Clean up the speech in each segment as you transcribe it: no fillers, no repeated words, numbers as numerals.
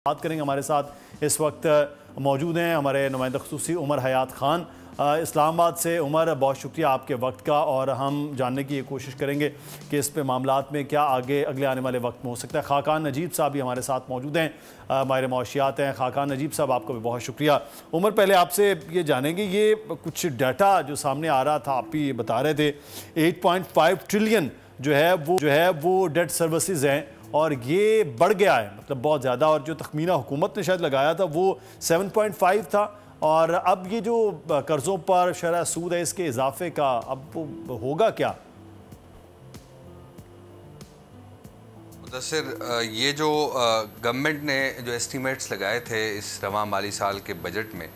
बात करेंगे। हमारे साथ इस वक्त मौजूद हैं हमारे नुमाइंदा ख़ुसूसी उमर हयात ख़ान इस्लामाबाद से। उमर, बहुत शुक्रिया आपके वक्त का, और हम जानने की ये कोशिश करेंगे कि इस पे मामलात में क्या आगे अगले आने वाले वक्त में हो सकता है। खाकान नजीब साहब भी हमारे साथ मौजूद हैं, माहिर मौशियात हैं। खाकान नजीब साहब, आपका भी बहुत शुक्रिया। उमर, पहले आपसे ये जानेंगे, ये कुछ डाटा जो सामने आ रहा था, आप भी बता रहे थे 8.5 ट्रिलियन जो है वो डेट सर्विसेज हैं, और ये बढ़ गया है, मतलब बहुत ज़्यादा। और जो तखमीना हुकूमत ने शायद लगाया था वो 7.5 था, और अब ये जो कर्ज़ों पर शरह सूद है, इसके इजाफे का अब होगा क्या? मुदस्सिर, ये जो गवर्नमेंट ने जो एस्टीमेट्स लगाए थे इस रवां माली साल के बजट में,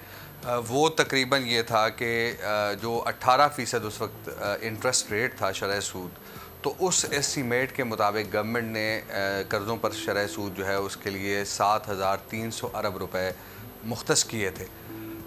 वो तकरीबन ये था कि जो 18% उस वक्त इंटरेस्ट रेट था शरह सूद, तो उस एस्टीमेट के मुताबिक गवर्नमेंट ने कर्ज़ों पर शरह सूद जो है उसके लिए 7,300 अरब रुपए मुख्तस किए थे।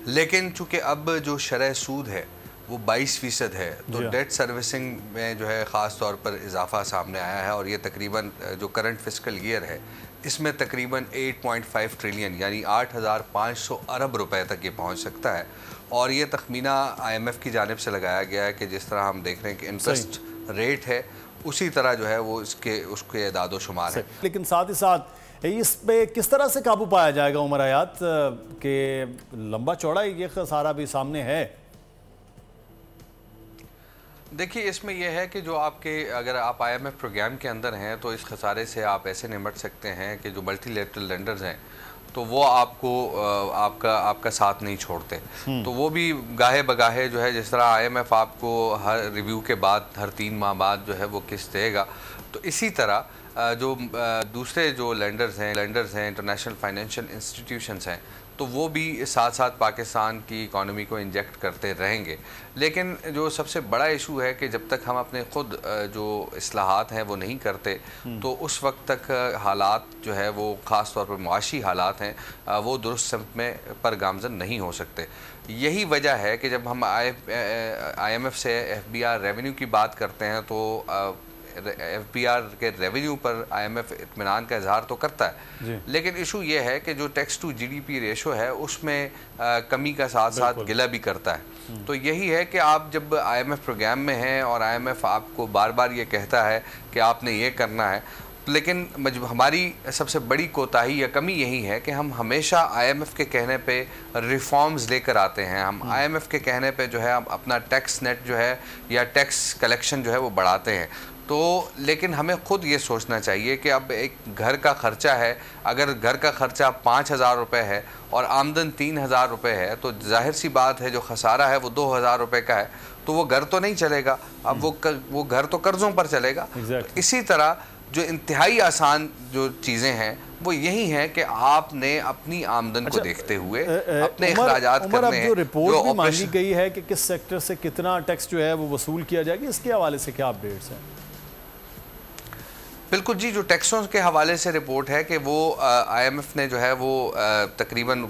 लेकिन चूँकि अब जो शरह सूद है वो 22% है, तो डेट सर्विसिंग में जो है ख़ास तौर पर इजाफा सामने आया है, और ये तकरीबन जो करंट फिस्कल ईयर है इसमें तकरीबन 8.5 ट्रिलियन यानी 8,500 अरब रुपए तक ये पहुँच सकता है। और ये तखमीना IMF की जानिब से लगाया गया है कि जिस तरह हम देख रहे हैं कि इंटरेस्ट रेट है उसी तरह जो है वो उसके एदादो शुमार है। लेकिन साथ ही साथ इस पे किस तरह से काबू पाया जाएगा उमर हयात, के लंबा चौड़ा ये खसारा भी सामने है? देखिए, इसमें यह है कि जो आपके अगर आप IMF प्रोग्राम के अंदर हैं तो इस खसारे से आप ऐसे निपट सकते हैं कि जो मल्टीलेटरल लेंडर्स हैं तो वो आपको आपका साथ नहीं छोड़ते। तो वो भी गाहे बगाहे जो है, जिस तरह IMF आपको हर रिव्यू के बाद हर 3 माह बाद जो है वो किस्त देगा, तो इसी तरह जो दूसरे जो लेंडर्स हैं इंटरनेशनल फाइनेंशियल इंस्टीट्यूशंस हैं, तो वो भी साथ साथ पाकिस्तान की इकॉनमी को इंजेक्ट करते रहेंगे। लेकिन जो सबसे बड़ा इशू है कि जब तक हम अपने ख़ुद जो इस्लाहात हैं वो नहीं करते तो उस वक्त तक हालात जो है वो ख़ास तौर पर मुआशी हालात हैं वो दुरुस्त समत में पर गामज़न नहीं हो सकते। यही वजह है कि जब हम IMF से FBR रेवेन्यू की बात करते हैं तो FBR के रेवेन्यू पर IMF इत्मीनान का इजहार तो करता है, लेकिन इशू ये है कि जो टैक्स टू GDP रेशो है उसमें कमी का साथ साथ गिला भी करता है। तो यही है कि आप जब IMF प्रोग्राम में हैं और IMF आपको बार बार ये कहता है कि आपने ये करना है, लेकिन हमारी सबसे बड़ी कोताही या कमी यही है कि हम हमेशा IMF के कहने पे रिफॉर्म्स लेकर आते हैं। हम IMF के कहने पे जो है अपना टैक्स नेट जो है या टैक्स कलेक्शन जो है वो बढ़ाते हैं। तो लेकिन हमें ख़ुद ये सोचना चाहिए कि अब एक घर का ख़र्चा है, अगर घर का ख़र्चा 5,000 रुपये है और आमदन 3,000 रुपये है, तो जाहिर सी बात है जो खसारा है वो 2,000 रुपये का है, तो वो घर तो नहीं चलेगा, अब वो घर तो कर्ज़ों पर चलेगा। इसी तरह जो इंतहाई आसान जो चीज़ें हैं वो यही है कि आपने अपनी आमदन को देखते हुए अपने अखराजात करने हैं। जो रिपोर्ट भी मांगी गई है कि किस सेक्टर से कितना टैक्स जो है वो वसूल किया जाएगा, इसके हवाले से क्या अपडेट्स हैं? बिल्कुल जी, जो टैक्सों के हवाले से रिपोर्ट है कि वो IMF ने जो है वो तकरीबन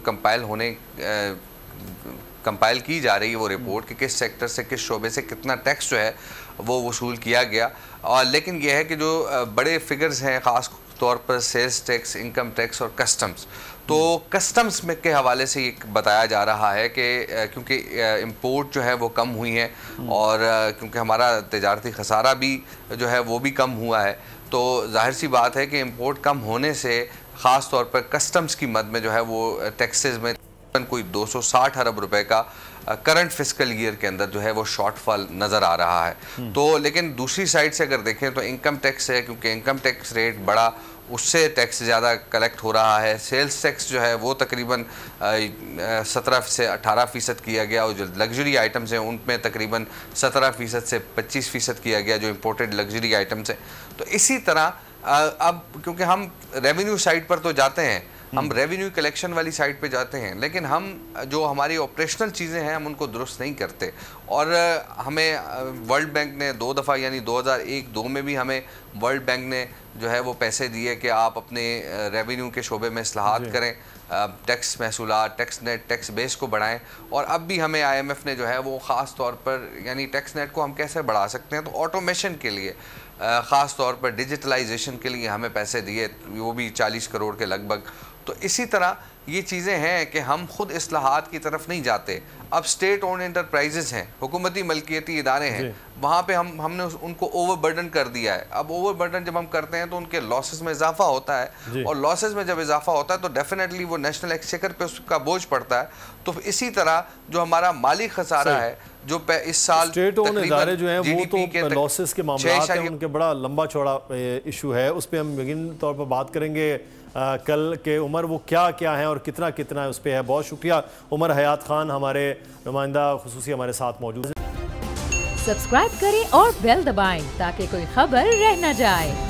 कंपाइल की जा रही है वो रिपोर्ट कि किस सेक्टर से किस शोबे से कितना टैक्स जो है वो वसूल किया गया। और लेकिन यह है कि जो बड़े फिगर्स हैं ख़ास तौर पर सेल्स टैक्स, इनकम टैक्स और कस्टम्स, तो कस्टम्स में के हवाले से ये बताया जा रहा है कि क्योंकि इंपोर्ट जो है वो कम हुई है और क्योंकि हमारा तिजारती खसारा भी जो है वो भी कम हुआ है, तो जाहिर सी बात है कि इंपोर्ट कम होने से ख़ास तौर पर कस्टम्स की मद में जो है वो टैक्सेस में कोई 260 अरब रुपए का करंट फिस्कल ईयर के अंदर जो है वो शॉर्टफॉल नज़र आ रहा है। तो लेकिन दूसरी साइड से अगर देखें तो इनकम टैक्स है, क्योंकि इनकम टैक्स रेट बढ़ा उससे टैक्स ज़्यादा कलेक्ट हो रहा है। सेल्स टैक्स जो है वो तकरीबन 17 से 18% किया गया, और जो लग्जरी आइटम्स हैं उनमें तकरीबन 17% से 25% किया गया जो इंपोर्टेड लग्जरी आइटम्स हैं। तो इसी तरह अब क्योंकि हम रेवेन्यू साइड पर तो जाते हैं, हम रेवेन्यू कलेक्शन वाली साइड पे जाते हैं, लेकिन हम जो हमारी ऑपरेशनल चीज़ें हैं हम उनको दुरुस्त नहीं करते। और हमें वर्ल्ड बैंक ने 2 दफ़ा यानी 2001-2 में भी हमें वर्ल्ड बैंक ने जो है वो पैसे दिए कि आप अपने रेवेन्यू के शोबे में इस्लाहात करें, टैक्स महसूलात, टैक्स नेट, टैक्स बेस को बढ़ाएं। और अब भी हमें IMF ने जो है वो ख़ास तौर पर यानी टैक्स नेट को हम कैसे बढ़ा सकते हैं, तो ऑटोमेशन के लिए ख़ास तौर पर डिजिटलाइजेशन के लिए हमें पैसे दिए, वो भी 40 करोड़ के लगभग। तो इसी तरह ये चीज़ें हैं कि हम खुद इस्लाहात की तरफ नहीं जाते। अब स्टेट ओन एंटरप्राइजेज़ हैं, हुकूमती मलकियती इदारे हैं, वहाँ पे हमने उनको ओवरबर्डन कर दिया है। अब ओवरबर्डन जब हम करते हैं तो उनके लॉसेस में इजाफा होता है, और लॉसेस में जब इजाफा होता है तो डेफिनेटली वो नेशनल एक्सचेकर पे उसका बोझ पड़ता है। तो इसी तरह जो हमारा माली खसारा है जो इस साल स्टेट ओन इदारे जो हैं वो तो लॉसेस के मामले हैं, उनके बड़ा लंबा चौड़ा इशू है, उस पर हम यकीन तौर पर बात करेंगे कल के। उमर वो क्या क्या है और कितना कितना है उस पर है। बहुत शुक्रिया उमर हयात खान हमारे नुमाइंदा खुसूसी हमारे साथ मौजूद हैं। सब्सक्राइब करें और बेल दबाएं ताकि कोई खबर रह न जाए।